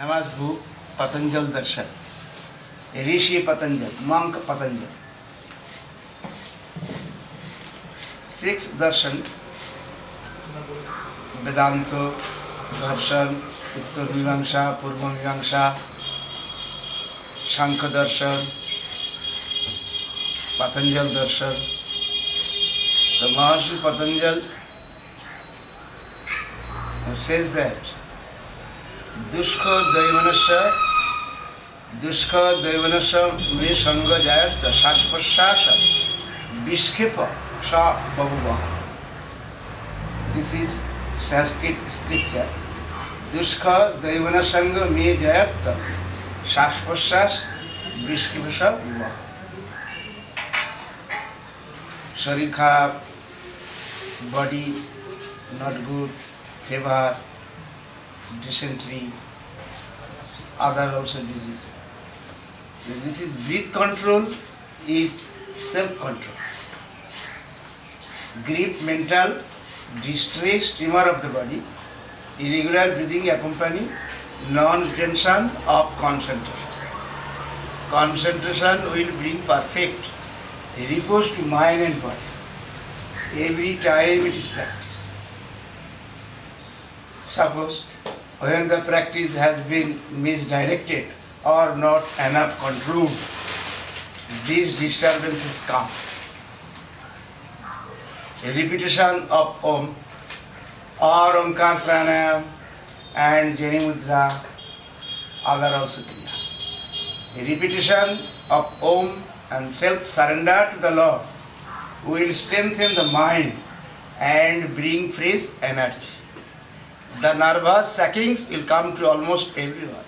famous book Patanjal Darshan, Rishi Patanjal, monk Patanjal. 6 darshan, Vedanta, darshan, Uttar Mimamsa, Purva Mimamsa, Shankha darshan, Patanjal darshan. The Maharshi Patanjal says that Dushka Daivanasya me Sangha Jayat Shashpashasha Vishkepa Sha Babuva. This is Sanskrit scripture. Dushka Daivanasanga me Jayat Shashpashash Vishkepa Sha Babuva. Sharir kharab, body not good, fever, dysentery, other also disease. This is breath control, is self-control. Grief, mental distress, tremor of the body, irregular breathing accompany non-retention of concentration. Concentration will bring perfect repose to mind and body. Every time it is practiced. Suppose when the practice has been misdirected or not enough controlled, these disturbances come. A repetition of Om or Omkar Pranayam and Jani Mudra, other also Kriya. A repetition of Om and self-surrender to the Lord will strengthen the mind and bring fresh energy. The nervous sackings will come to almost everyone.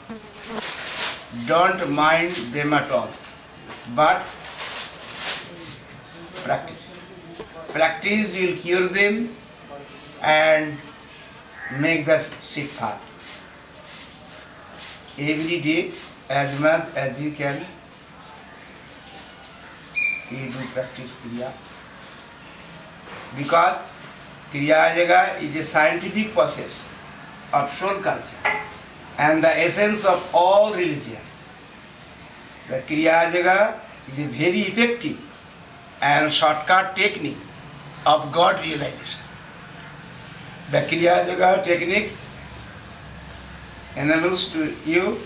Don't mind them at all, but practice. Practice will cure them and make the sick far. Every day, as much as you can, you do practice Kriya. Because Kriya Yoga is a scientific process of soul culture and the essence of all religions. The Kriya Yoga is a very effective and shortcut technique of God realization. The Kriya Yoga techniques enables you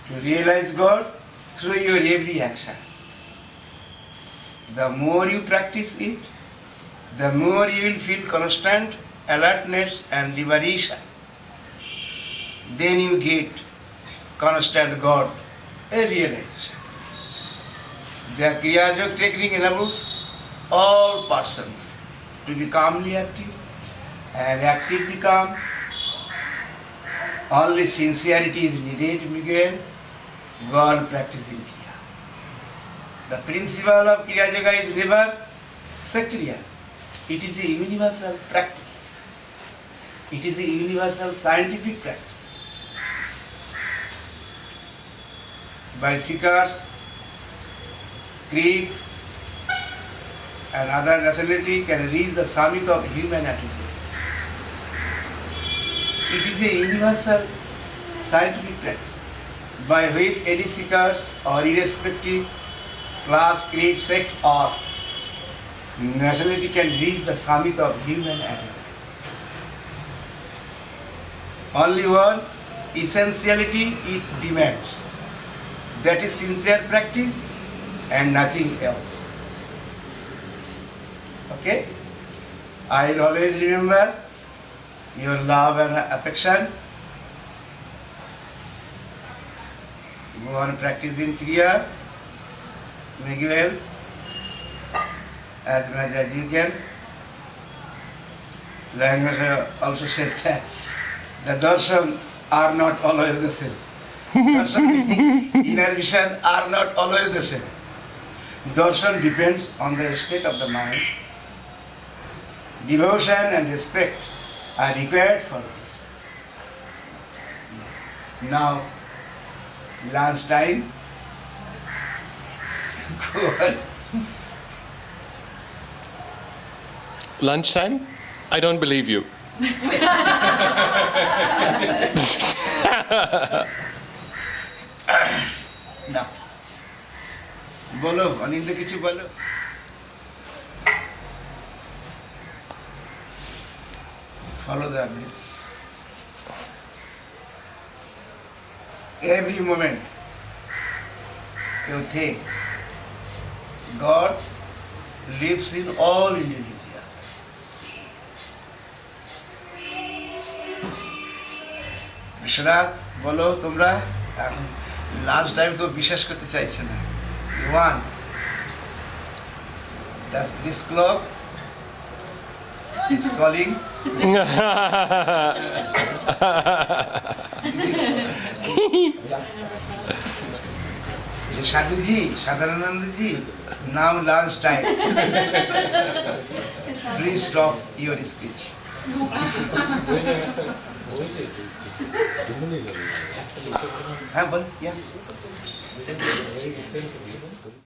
to realize God through your every action. The more you practice it, the more you will feel constant alertness and liberation. Then you get constant God, a realization. The Kriya Yoga technique enables all persons to be calmly active and actively calm. Only sincerity is needed to begin God practicing Kriya. The principle of Kriya Yoga is never sectarian. It is a universal practice. It is a universal scientific practice. By seekers, creed, and other nationality can reach the summit of humanity. It is a universal scientific practice by which any seekers or irrespective class, creed, sex or nationality can reach the summit of human attitude. Only one essentiality it demands, that is sincere practice and nothing else. Okay? I will always remember your love and affection. Go on practicing Kriya. Make well as much as you can. Language also says that the darshan are not always the same. Darshan, inner vision are not always the same. Darshan depends on the state of the mind. Devotion and respect are required for this. Yes. Now, lunch time. Go on. Lunchtime? I don't believe you. না বলো অনিন্দ কিছু বলো। Follow the breath. Every moment you think God lives in all individuals. Biswanath বলো তোমরা এখন last time তো বিশ্বাস করতে চাইছে না। One does this clock is calling Sadhu ji Sadharananand ji now lunch time please stop your speech हाँ बोल या